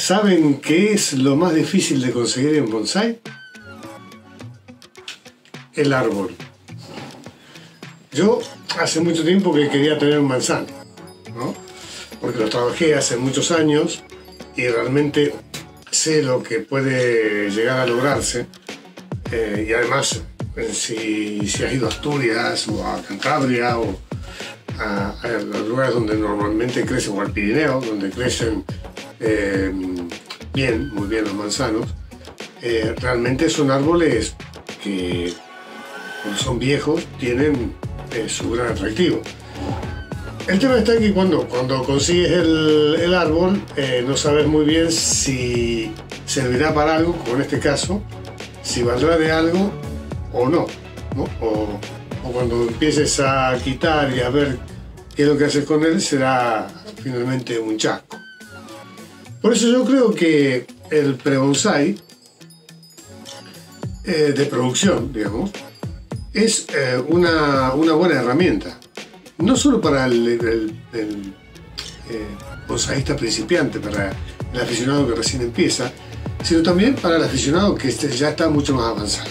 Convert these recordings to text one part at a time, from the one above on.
¿Saben qué es lo más difícil de conseguir en bonsái? El árbol. Yo hace mucho tiempo que quería tener un manzano, ¿no? Porque lo trabajé hace muchos años y realmente sé lo que puede llegar a lograrse. Y además, si has ido a Asturias o a Cantabria o a los lugares donde normalmente crecen, o al Pirineo, donde crecen muy bien los manzanos, realmente son árboles que, cuando son viejos, tienen su gran atractivo. El tema está que cuando consigues el árbol, no sabes muy bien si servirá para algo, como en este caso, si valdrá de algo o no, ¿no? O cuando empieces a quitar y a ver qué es lo que haces con él, será finalmente un chasco. Por eso yo creo que el pre-bonsái de producción, digamos, es una buena herramienta. No solo para el bonsaísta principiante, para el aficionado que recién empieza, sino también para el aficionado que ya está mucho más avanzado.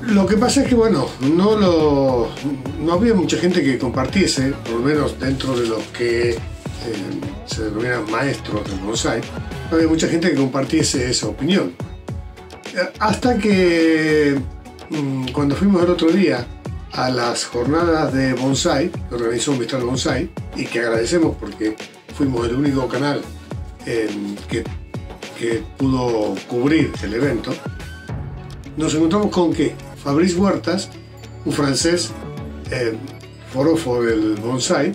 Lo que pasa es que, bueno, no había mucha gente que compartiese, por lo menos dentro de los que se denominan maestros del bonsái, no había mucha gente que compartiese esa opinión. Hasta que cuando fuimos el otro día a las jornadas de bonsái que organizó Mistral Bonsái, y que agradecemos porque fuimos el único canal que pudo cubrir el evento, nos encontramos con que Fabrice Huertas, un francés forofo del bonsái,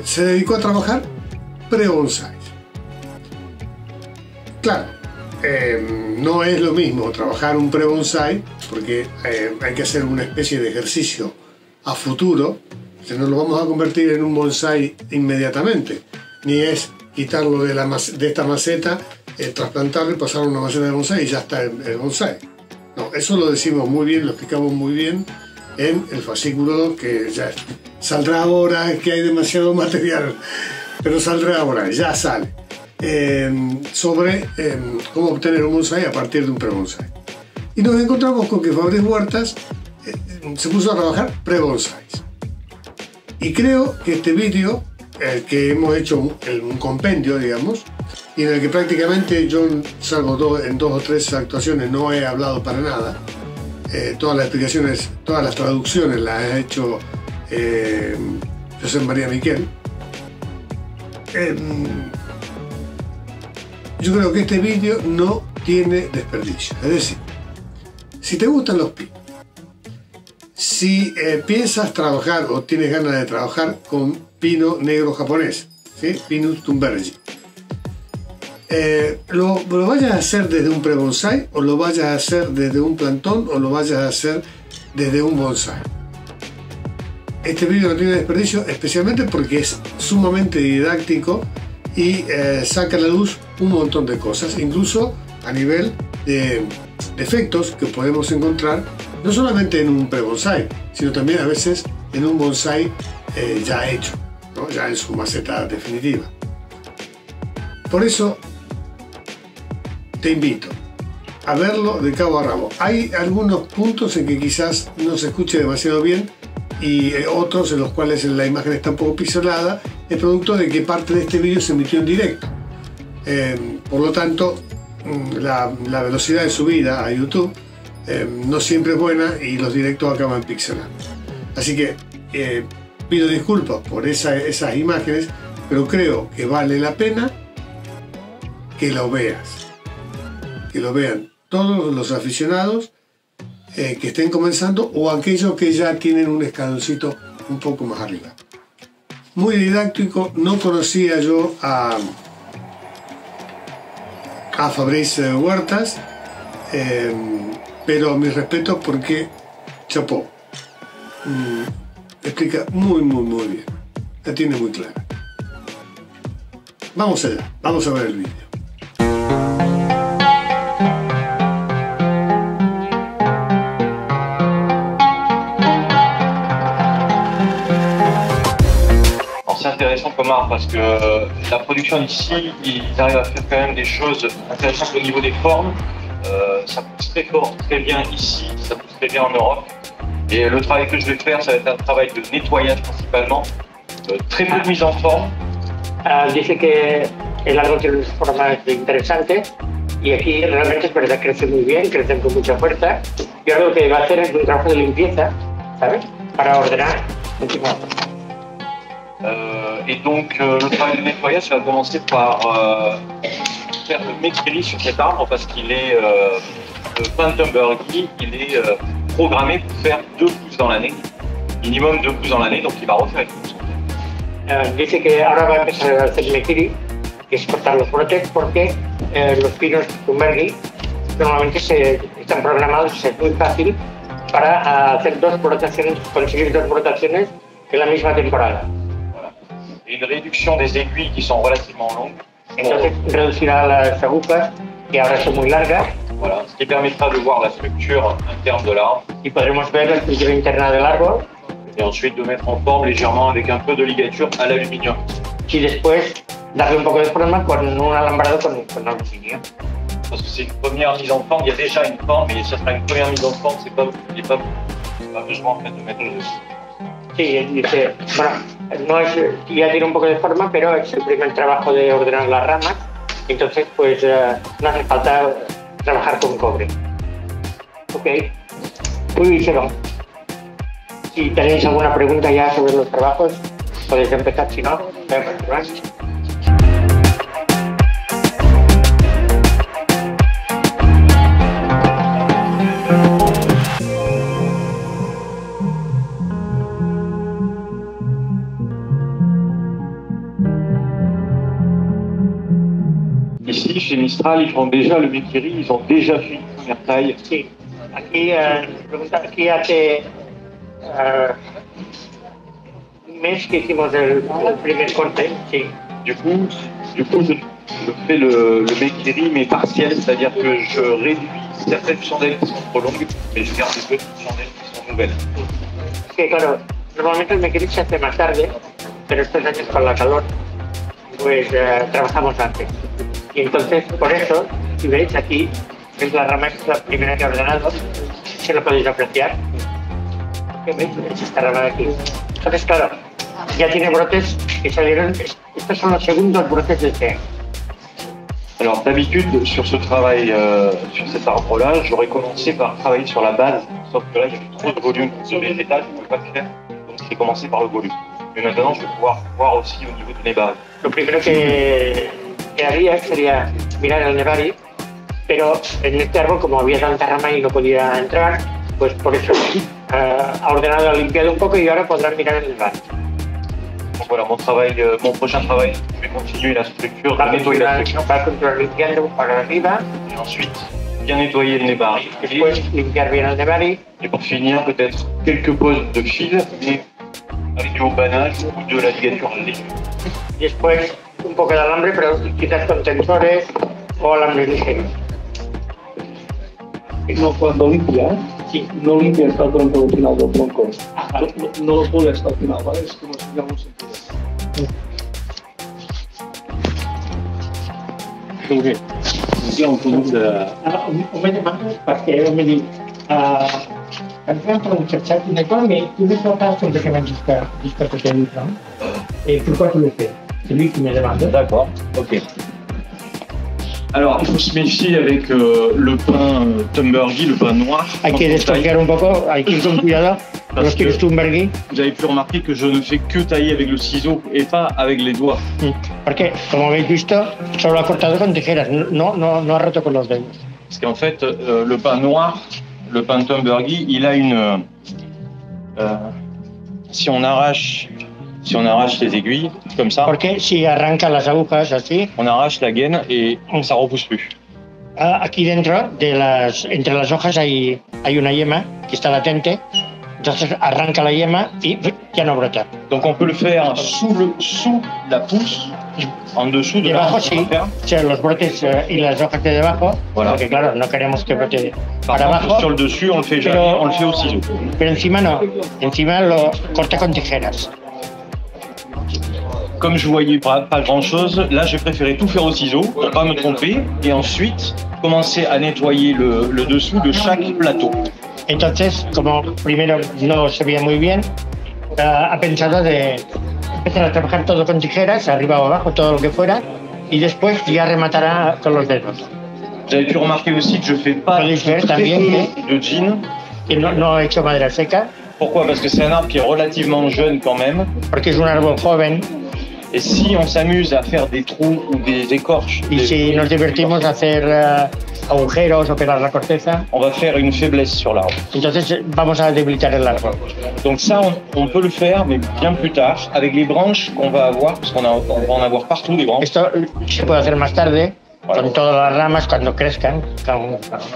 se dedicó a trabajar pre-bonsái. Claro, no es lo mismo trabajar un pre-bonsái, porque hay que hacer una especie de ejercicio a futuro, que no lo vamos a convertir en un bonsái inmediatamente, ni es quitarlo de esta maceta, trasplantarlo y pasarlo a una maceta de bonsái y ya está el bonsái. No, eso lo decimos muy bien, lo explicamos muy bien en el fascículo que ya saldrá ahora, es que hay demasiado material, pero saldrá ahora, ya sale, sobre cómo obtener un bonsái a partir de un pre-bonsái. Y nos encontramos con que Fabrice Huertas se puso a trabajar pre-bonsáis. Y creo que este vídeo, que hemos hecho un compendio, digamos, y en el que prácticamente yo, salvo en 2 o 3 actuaciones, no he hablado para nada. Todas las explicaciones, todas las traducciones las ha hecho José María Miquel. Yo creo que este vídeo no tiene desperdicio. Es decir, si te gustan los pinos, si piensas trabajar o tienes ganas de trabajar con pino negro japonés, ¿sí? Pinus thunbergi, lo vayas a hacer desde un pre-bonsái, o lo vayas a hacer desde un plantón, o lo vayas a hacer desde un bonsái, este vídeo no tiene desperdicio, especialmente porque es sumamente didáctico y saca a la luz un montón de cosas, incluso a nivel de defectos que podemos encontrar no solamente en un pre-bonsái, sino también a veces en un bonsái ya hecho, ¿no? Ya en su maceta definitiva. Por eso te invito a verlo de cabo a rabo. Hay algunos puntos en que quizás no se escuche demasiado bien y otros en los cuales la imagen está un poco pixelada, es producto de que parte de este vídeo se emitió en directo. Por lo tanto, la velocidad de subida a YouTube no siempre es buena y los directos acaban pixelando. Así que pido disculpas por esas imágenes, pero creo que vale la pena que lo veas, que lo vean todos los aficionados que estén comenzando o aquellos que ya tienen un escaloncito un poco más arriba. Muy didáctico. No conocía yo a Fabrice Huertas, pero mis respetos porque chapó. Explica muy bien, la tiene muy clara. Vamos allá, vamos a ver el vídeo. C'est intéressant comme Omar, parce que la production ici, ils arrivent à faire quand même des choses intéressantes au niveau des formes. Ça pousse très fort, très bien ici, ça pousse très bien en Europe. Et le travail que je vais faire, ça va être un travail de nettoyage principalement, très peu de mise en forme. Dice que el árbol tiene unas formas interesantes y aquí realmente es verdad, crece muy bien, crecen con mucha fuerza. Y ahora lo que va a hacer es un trabajo de limpieza, ¿sabes? Para ordenar. Et donc le travail de nettoyage va commencer par faire le maigri sur cet arbre parce qu'il est le pin Tumbergie, il est programmé pour faire 2 pousses dans l'année, minimum 2 pousses dans l'année, donc il va refaire une pousse. Dice que ahora va a empezar a hacer mekiri, que es cortar los brotes, porque los pinos Tumbergie normalmente están programados, es muy fácil para hacer 2 brotaciones, conseguir 2 brotaciones en la misma temporada. Voilà. Et une réduction des aiguilles qui sont relativement longues. Entonces reducirá las agujas, que ahora son muy largas. Voilà, ce qui permettra de voir la structure interne de l'arbre. Y podremos ver la estructura interna del árbol. Et ensuite de mettre en forme légèrement avec un peu de ligature à l'aluminium. Y después darle un poco de forma con un alambrado con aluminio. Parce que c'est une première mise en forme, il y a déjà une forme, mais ça sera une première mise en forme, c'est pas besoin en fait de mettre le... Sí, dice, bueno, no es, ya tiene un poco de forma, pero es el primer trabajo de ordenar las ramas, entonces pues no hace falta trabajar con cobre. Ok, muy bien. Si tenéis alguna pregunta ya sobre los trabajos, podéis empezar, si no, Ici, chez Mistral, ils font déjà le mekiri, ils ont déjà fait une première taille. Sí, aquí hace un mes que hicimos el primer corte, sí. Du coup, je fais le mekiri mais partiel, c'est-à-dire que je réduis certaines chandelles qui sont trop longues, mais je garde des petites chandelles qui sont nouvelles. Que claro, normalmente el mekiri se hace más tarde, pero estos años con la calor, pues trabajamos antes. Y entonces, por eso, si veis aquí, es la rama que es la primera que he ordenado, se lo podéis apreciar. ¿Qué veis? Es esta rama de aquí. Entonces, claro, ya tiene brotes que salieron, estos son los segundos brotes de este año. Alors d'habitude, sur ce travail, sur cet arbre-là, j'aurais commencé par travailler sur la base, sauf que là, il y avait trop de volume de végétal, je ne pouvais pas le faire, donc j'ai commencé par le volume. Mais maintenant, je vais pouvoir voir aussi au niveau du nebari. Lo primero que haría sería mirar el nebari, pero en este árbol, como había tanta rama y no podía entrar, pues por eso ha ordenado, ha limpiado un poco y ahora podrán mirar el nebari. Donc voilà, mon prochain travail, je vais continuer la structure, nettoyer la structure. Va a continuar limpiando para arriba. Et ensuite, bien nettoyer le nebari. Después limpiar bien el nebari. Et pour finir, peut-être quelques poses de fil, mais avec du haubanage ou de la ligature légère. Después un poco de alambre, pero quizás con tensores o alambres ligeros. No, cuando limpias, sí, no limpias hasta el tronco final del tronco. No lo pones hasta el final, ¿vale? Es como si digamos... Hi ha un punt de... Un moment abans, perquè mi diu, entrant per un xat i dic, tu ves el cas de que m'han discat aquest llibre, no? Pourquoi tu le fais? C'est lui qui me demande. D'accord, ok. Alors, il faut se méfier avec le pain Tumbergie, le pain noir. Hay que desconfiar un poco, hay que ir con cuidado. Los pinos Tumbergie. Vous avez pu remarquer que je ne fais que tailler avec le ciseau et pas avec les doigts. Porque, como habéis visto, solo ha cortado con tijeras, no ha roto con los dedos. Parce qu'en fait, le pain noir, le pain Tumbergie, il a une... si on arrache les aiguilles, comme ça, Porque si arranca las agujas así, on arrache la gaine et ça ne repousse plus. Aquí dentro, entre las hojas hay una yema que está latente, entonces arranca la yema y ya no brota. Donc on peut le faire sous la pousse, en dessous de debajo, la sí, o sea, los brotes y las hojas de debajo, voilà. Porque claro, no queremos que brote Par para contre, abajo. sur le dessus, on le fait jamais, on le fait au ciseau. Pero encima no, encima lo corta con tijeras. comme je voyais pas grand chose, là j'ai préféré tout faire au ciseau pour pas me tromper et ensuite commencer à nettoyer le dessous de chaque plateau. Entonces, como primero no se veía muy bien, ha pensado de empezar a trabajar todo con tijeras, arriba o abajo, todo lo que fuera, y después ya rematará con los dedos. Vous avez pu remarquer aussi que je fais pas de jean. Que no he hecho madera seca. Pourquoi? Parce que c'est un arbre qui est relativement jeune quand même. Porque es un árbol joven. Et si on s'amuse à faire des trous ou des écorches, y si nos divertimos a hacer agujeros o pegar la corteza, on va faire une faiblesse sur l'arbre. Entonces vamos a debilitar el árbol. Donc ça, on peut le faire, mais bien plus tard, avec les branches qu'on va avoir, parce qu'on va en avoir partout des branches. Esto se puede hacer más tarde. Voilà. Con todas las ramas cuando crezcan.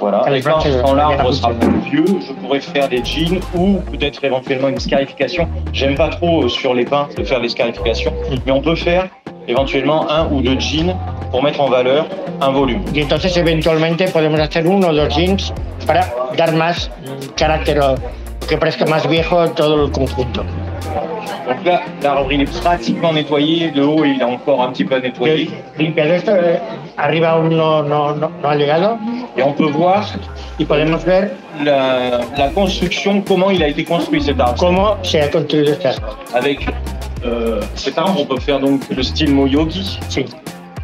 Voilà. Et quand l'arbre sera plus vieux, je pourrais faire des jeans ou peut-être éventuellement une scarification. J'aime pas trop sur les pins de faire des scarifications, mais on peut faire éventuellement un ou deux jeans pour mettre en valeur un volume. Y entonces eventualmente podemos hacer uno o dos jeans para dar más carácter o que parezca más viejo todo el conjunto. Donc là, l'arbre il est pratiquement nettoyé, le haut il est encore un petit peu nettoyé. Limpiado esto, arriba aún no ha llegado. Et on peut voir y podemos ver la construction, comment il a été construit cet arbre. Cómo se ha construido este arbre. Avec cet arbre, on peut faire donc le style Moyogi. Sí.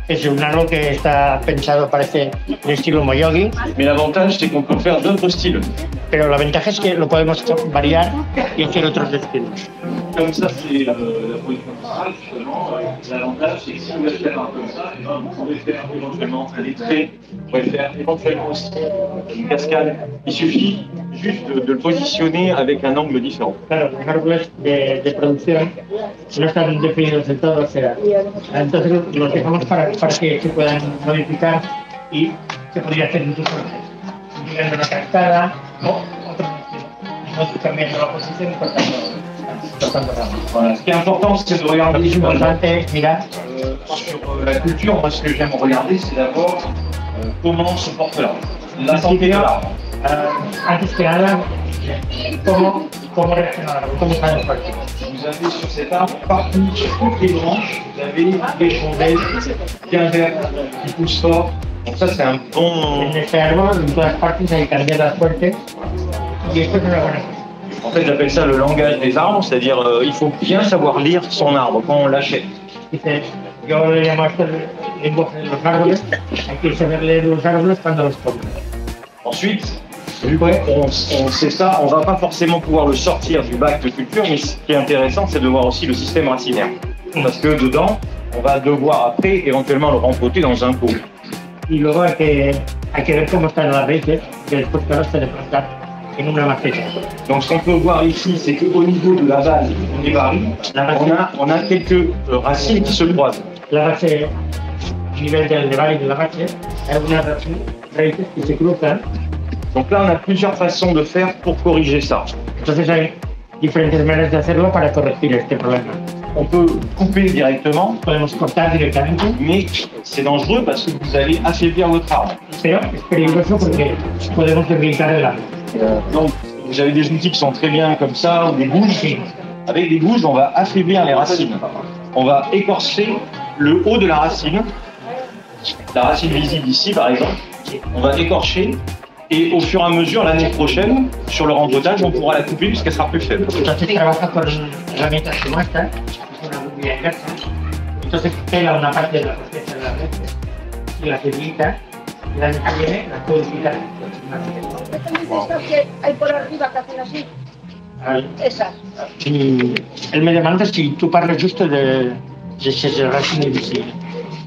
Es un árbol que está pensado, parece, en estilo Moyogi. Mais l'avantage, c'est qu'on peut faire d'autres styles. Pero la ventaja es que lo podemos variar y hacer otros estilos. Comme ça, c'est la position centrale, justement. L'avantage, c'est que si on veut faire un comme ça, on pourrait faire éventuellement un lettré, on pourrait faire éventuellement aussi une cascade. Il suffit juste de le positionner avec un angle différent. Claro, los árboles de producción no están definidos del todo, o sea, entonces los dejamos para que se puedan modificar y se podría hacer incluso mirando una cascada o otro estilo, cambiando la posición y cortando ramas. Voilà. Ce qui est important, c'est de regarder sur la culture. Moi, ce que j'aime regarder, c'est d'abord comment se porte l'arbre, la santé de l'arbre. Antes que nada, cómo reacciona l'arbre, cómo está el parque. Vous avez sur cet arbre, partout, sur toutes les branches, vous avez des rondelles bien vertes qui poussent fort. Donc ça, c'est un bon... En este árbol, en todas partes, hay candelas fuertes y esto es una buena cosa. En fait, j'appelle ça le langage des arbres, c'est-à-dire il faut bien savoir lire son arbre quand on l'achète. Yo le llamo a esto el lenguaje de los árboles, hay que saber leer los árboles cuando los compras. Ensuite, vu qu'on sait ça, on ne va pas forcément pouvoir le sortir du bac de culture, mais ce qui est intéressant, c'est de voir aussi le système racinaire. Parce que dedans, on va devoir après éventuellement le rempoter dans un pot. Y luego hay que ver cómo están las raíces, que después claro se le plantar en una maceta. Donc ce qu'on peut voir ici, c'est qu'au niveau de la base des barils, on a quelques racines qui se croisent. La base, a nivel del baril de la base, hay algunas raíces que se cruzan. Donc là, on a plusieurs façons de faire pour corriger ça. Entonces hay diferentes maneras de hacerlo para corregir este problema. On peut couper directement, podemos cortar directamente, mais c'est dangereux parce que vous allez affaiblir votre arbre. Pero es peligroso porque podemos debilitar el árbol. Donc, vous avez des outils qui sont très bien comme ça, ou des gouges. Avec des gouges, on va affaiblir les racines. On va écorcer le haut de la racine visible ici par exemple. On va écorcher et au fur et à mesure, l'année prochaine, sur le rempotage, on pourra la couper puisqu'elle sera plus faible. Entonces trabaja con herramientas como esta, una rubia inversa. Entonces pela una parte de la corteza de la red y la debilita. El año que viene la puedo quitar. Estas que hay por arriba que hacen así. Esas. Él me demanda si tú parles justo de ese racimo invisible.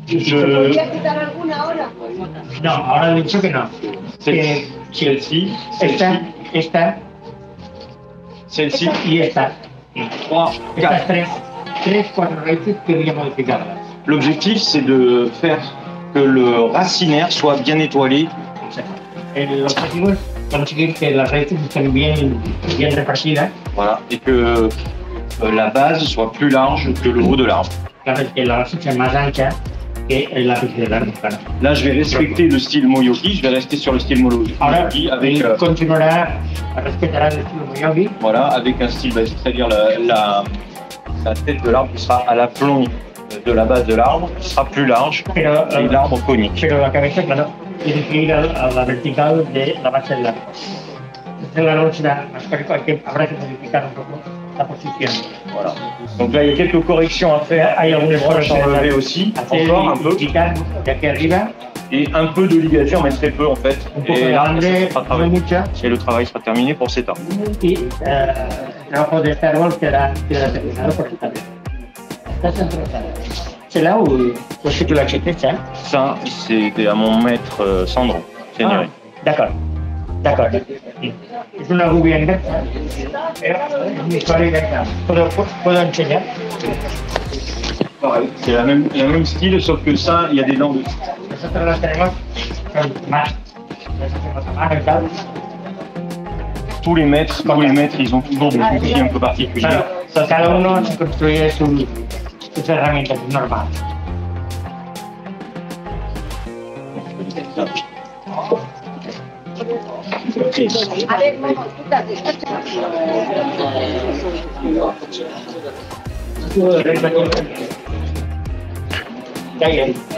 ¿Podría quitar alguna ahora? No, ahora he dicho que no. Celle-ci, celle-ci y esta. Estas tres, cuatro raíces quería modificarlas. L'objectif, c'est de faire que le racinaire soit bien étoilé. El objetivo es conseguir que las raíces estén bien repartidas. Voilà, et que la base soit plus large que le haut de l'arbre. Que la base sea más ancha que el ápice del árbol. Là, je vais respecter le style Moyogi, je vais rester sur le style Moyogi. Ahora, avec, continuera a respetar el estilo Moyogi. Voilà, avec un style, c'est-à-dire la tête de l'arbre qui sera à l'aplomb de la base de l'arbre sera plus large et l'arbre conique. Pero la cabeza, claro, tiene que ir a la vertical de la base del árbol. Entonces el árbol será más cónico, habrá que modificar un poco la posición. Voilà. Donc là, il y a quelques corrections à faire. Hay algunos branches enlevées aussi, encore un peu. Quitar de aquí arriba. Et un peu de ligature, mais très peu en fait. Et là, et le travail sera terminé pour cet arbre. Y el trabajo de este árbol queda terminado por esta vez. ¿Estás interesado? C'est là où aussi tu l'as acheté, ça? Ça, c'était à mon maître Sandro. Ah, d'accord. D'accord. Es una rubia inversa. Es una inversa. ¿Puedo enseñar? Pareil, c'est la même style, sauf que ça, il y a des dents dessus. Nosotros las tenemos con más. Tous les maîtres, ils ont toujours des outils un peu particuliers. Claro, cada uno se construye sus herramientas, es normal. A ver, Momo, tú te has dicho.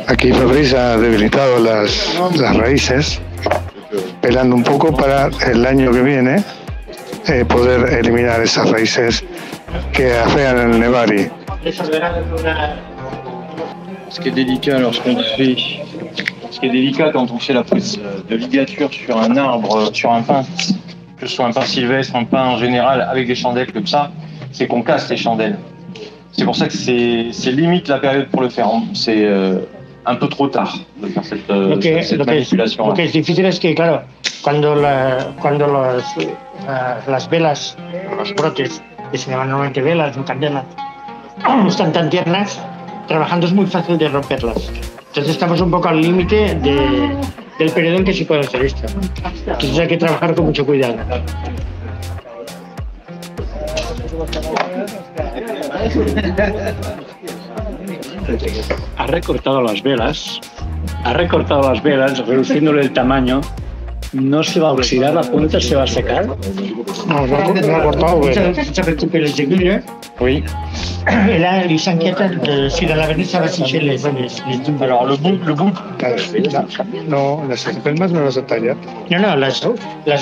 Aquí Fabrice ha debilitado las raíces, pelando un poco para el año que viene poder eliminar esas raíces que afean el Nebari. Ce qui est délicat quand on fait la prise de ligature sur un arbre, sur un pin, que ce soit un pin sylvestre, un pin en général, avec des chandelles comme ça, c'est qu'on casse les chandelles. C'est pour ça que c'est limite la période pour le faire. C'est un peu trop tard de faire cette manipulation. Lo que es difícil es que, claro, cuando las velas, los brotes, que se llaman normalmente velas o candelas, están tan tiernas, trabajando es muy fácil de romperlas. Entonces estamos un poco al límite del periodo en que se puede hacer esto. Entonces hay que trabajar con mucho cuidado. Ha recortado las velas, reduciéndole el tamaño. ¿No se va a oxidar la punta? ¿Se va a secar? No ha cortado. Ça fait couper les aiguilles. Oui. Et là, il s'inquiète si dans l'avenir ça va sécher les Alors le bout. No, las espelmas no las talla. No, las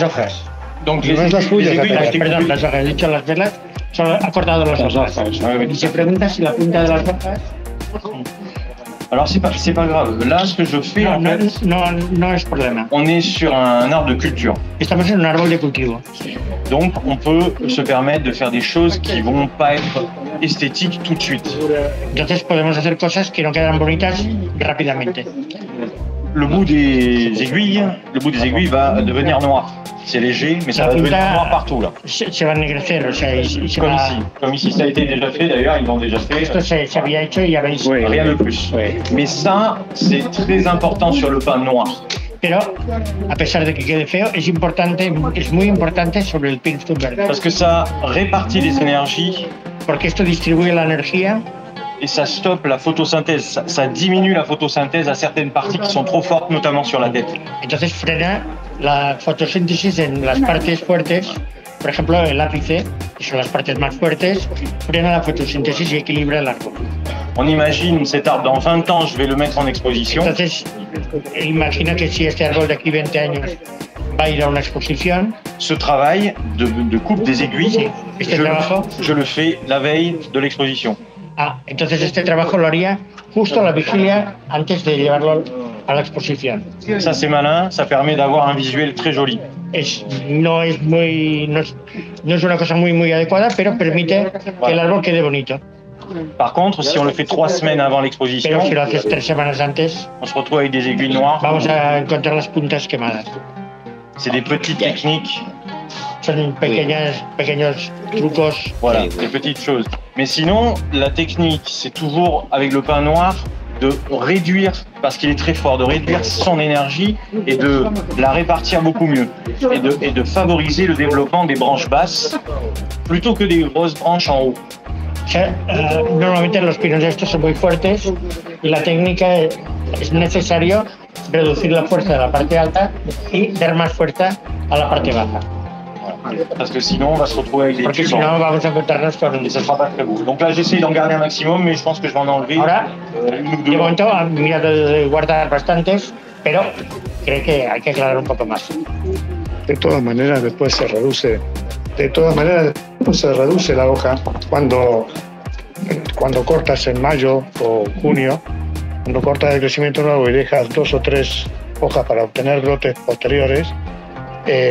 hojas. Donc no es las suyas, Perdón, las hojas. He dicho las velas, solo ha cortado las hojas. Y se pregunta si la punta de las hojas. Alors c'est pas grave. Là, ce que je fais, no es problema. On est sur un arbre de culture. Estamos en un árbol de cultivo. Donc on peut se permettre de faire des choses qui vont pas être esthétiques tout de suite. Entonces podemos hacer cosas que no quedan bonitas rápidamente. Le bout des aiguilles va devenir noir. C'est léger, mais ça va devenir noir partout là. Se va a ennegrecer, o sea, comme ici, ça a été déjà fait. D'ailleurs, ils l'ont déjà fait. Esto se había hecho y ya veis. Rien de plus. Mais ça, c'est très important sur le pain noir. Pero a pesar de que quede feo, es muy importante sobre el pincel verde. Parce que ça répartit les énergies. Porque esto distribuye la energía. Et ça stoppe la photosynthèse, ça diminue la photosynthèse à certaines parties qui sont trop fortes, notamment sur la tête. Entonces frena la fotosíntesis en las partes fuertes, por ejemplo el ápice, que son las partes más fuertes, frena la fotosíntesis y equilibra el árbol. On imagine cet arbre dans 20 ans, je vais le mettre en exposition. Entonces, imagina que si este árbol de aquí 20 años va a ir a una exposición. Ce travail de coupe des aiguilles, je le fais la veille de l'exposition. Entonces este trabajo lo haría justo a la vigilia antes de llevarlo a la exposición. Ça c'est malin, ça permet d'avoir un visuel très joli. No es una cosa muy adecuada, pero permite que el árbol quede bonito. Par contre, si on le fait 3 semaines avant l'exposition, pero si lo haces 3 semanas antes, on se retrouve avec des aiguilles noires. Vamos a encontrar las puntas quemadas. C'est des petites techniques. Son pequeños trucos. Voilà, des petites choses. Mais sinon, la technique, c'est toujours avec le pain noir de réduire, parce qu'il est très fort, de réduire son énergie et de la répartir beaucoup mieux. Et de favoriser le développement des branches basses plutôt que des grosses branches en haut. Normalmente los pinos estos son muy fuertes y la técnica es necesario reducir la fuerza de la parte alta y dar más fuerza a la parte baja. Parce que sinon, on va se retrouver avec des Porque tubes. si no vamos a encontrarnos con... Et ça sera pas très beau. Donc là, j'essaye d'en garder un maximum, mais je pense que je vais en enlever Ahora, une ou de deux. momento ha mirado de guardar bastantes, pero cree que hay que aclarar un poco más. De todas maneras, después se reduce. De todas maneras, después se reduce la hoja cuando cortas en mayo o junio. Cuando cortas el crecimiento nuevo y dejas 2 o 3 hojas para obtener brotes posteriores,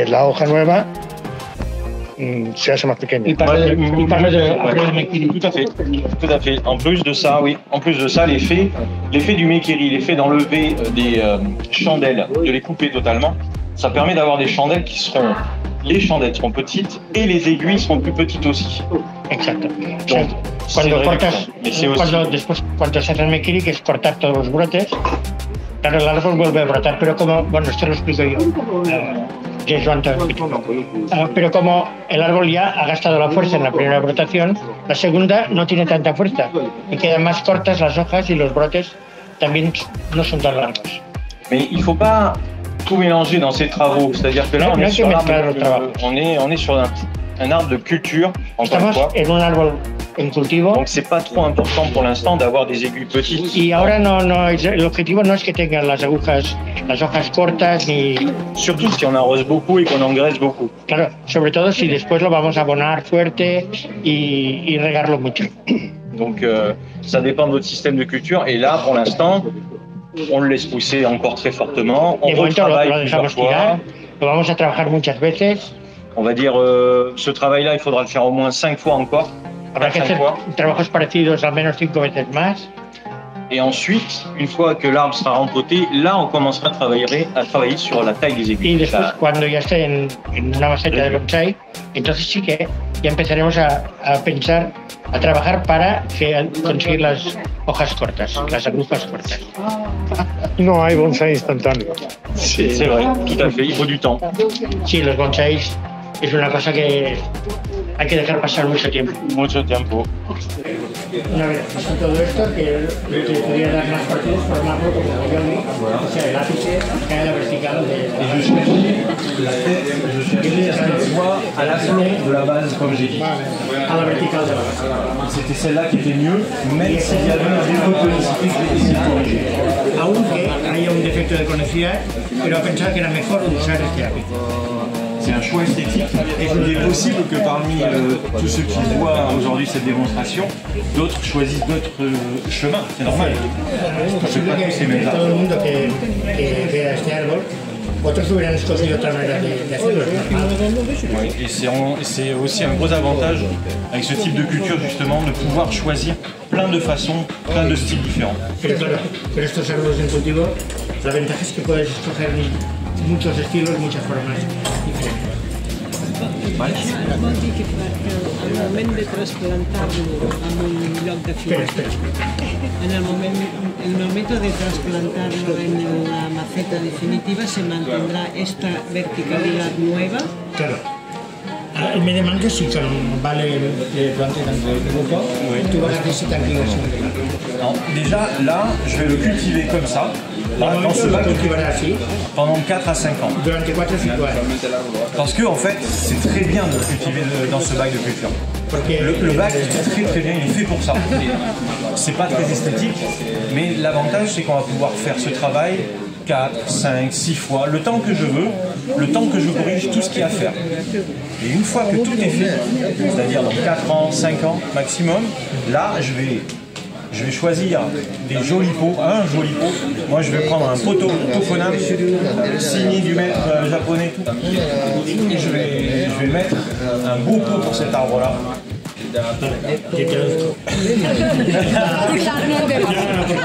la hoja nueva se hace más pequeña. Il parle de Mekiri. Tout à fait, tout à fait. En plus de ça, oui, en plus de ça, l'effet du Mekiri, l'effet d'enlever des chandelles, de les couper totalement, ça permet d'avoir des chandelles qui seront, les chandelles seront petites et les aiguilles seront plus petites aussi. Exacto. Donc, Cuando cortas, mais c'est aussi. cuando se hace el Mekiri, que es cortar todos los brotes, claro, el árbol vuelve a brotar, pero como, bueno, esto lo explico yo. Pero como el árbol ya ha gastado la fuerza en la primera brotación, la segunda no tiene tanta fuerza y quedan más cortas las hojas y los brotes también no son tan largos. Mais il ne faut pas tout mélanger dans ces travaux. C'est-à-dire que là, No, on no est hay que sur mezclar los trabajos. on est sur un arbre de culture, encore une Estamos fois. en un árbol en cultivo Donc c'est pas trop important pour l'instant d'avoir des aiguilles petites. y ahora el objetivo no es que tengan las hojas cortas ni... Surtout si on arrose beaucoup et qu'on engraisse beaucoup. Claro, sobre todo si después lo vamos a abonar fuerte y regarlo mucho. Donc ça dépend de votre système de culture. Et là, pour l'instant, on le laisse pousser encore très fortement. On De momento retravaille lo plusieurs dejamos tirar, fois. lo vamos a trabajar muchas veces. On va dire, ce travail-là, il faudra le faire au moins 5 fois encore. Habrá que 5 hacer fois. trabajos parecidos al menos 5 veces más. Et ensuite, une fois que l'arbre sera rempoté, là, on commencera à travailler sur la taille des Y aiguilles. después, La- cuando ya esté en una maceta de bonsai, entonces sí que ya empezaremos a pensar, a trabajar para conseguir las hojas cortas, las agujas cortas. No hay bonsai instantáneo. C'est vrai, tout à fait, il faut du temps. Sí, los bonsáis es una cosa que hay que dejar pasar mucho tiempo. Mucho tiempo. Una vez hecho todo esto, que le podría dar más partidos, formarlo como yo vi, o sea, el ápice cae a la vertical de À l'aplomb de la base, comme j'ai dit. a la vertical de la base. C'était celle-là qui était mieux, même s'il y avait un défaut de tonicité, je l'ai essayé de corriger. Aunque haya un defecto de conicidad, pero pensaba que era mejor usar este ápice. C'est un choix esthétique. Il est possible que parmi tous ceux qui voient aujourd'hui cette démonstration, d'autres choisissent d'autres chemins. C'est normal. Es posible que todo el mundo que vea este árbol, otros hubieran escogido otra manera de hacerlo. es normal. Oui, et c'est aussi un gros avantage avec ce type de culture justement de pouvoir choisir plein de façons, plein de styles différents. Pero claro, con estos árboles en cultivo, la ventaja es que puedes escoger muchos estilos, muchas formas diferentes. Vol dir que al moment de trasplantar-lo en un lloc de filtre, en el momento de trasplantarlo en la maceta definitiva, ¿se mantendrá esta verticalidad nueva? Claro. Me demandes si vale planter dans le groupe, tu vas regarder si t'as Alors, déjà, là, je vais le cultiver comme ça, là, dans ce bac, pendant 4 à 5 ans. Durante 4 o 5 años. Parce que, en fait, c'est très bien de cultiver dans ce bac de culture. Le bac, c'est très très bien, il est fait pour ça. C'est pas très esthétique, mais l'avantage, c'est qu'on va pouvoir faire ce travail 4, 5, 6 fois, le temps que je veux, le temps que je corrige tout ce qu'il y a à faire. Et une fois que tout est fait, c'est-à-dire dans 4 ans, 5 ans maximum, là, je vais choisir des jolis pots, un joli pot. Moi, je vais prendre un poteau Tokonam, signé du maître japonais, tout. Et je vais mettre un beau pot pour cet arbre-là.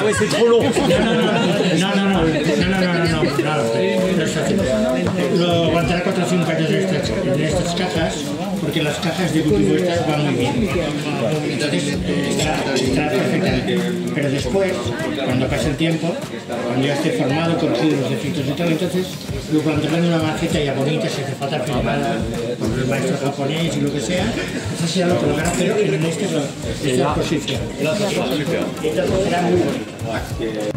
Oui, c'est trop long. No. Lo aguantará 4 o 5 años en estas cajas, porque las cajas de cultivo estas van muy bien. Entonces está perfectamente. Pero después, cuando pase el tiempo, cuando ya esté formado, corregido los defectos y todo, entonces lo plantarán en una maceta ya bonita, si hace falta firmada por el maestro japonés y lo que sea. Eso será lo que lo van a hacer en esta exposición. Entonces será muy bonito.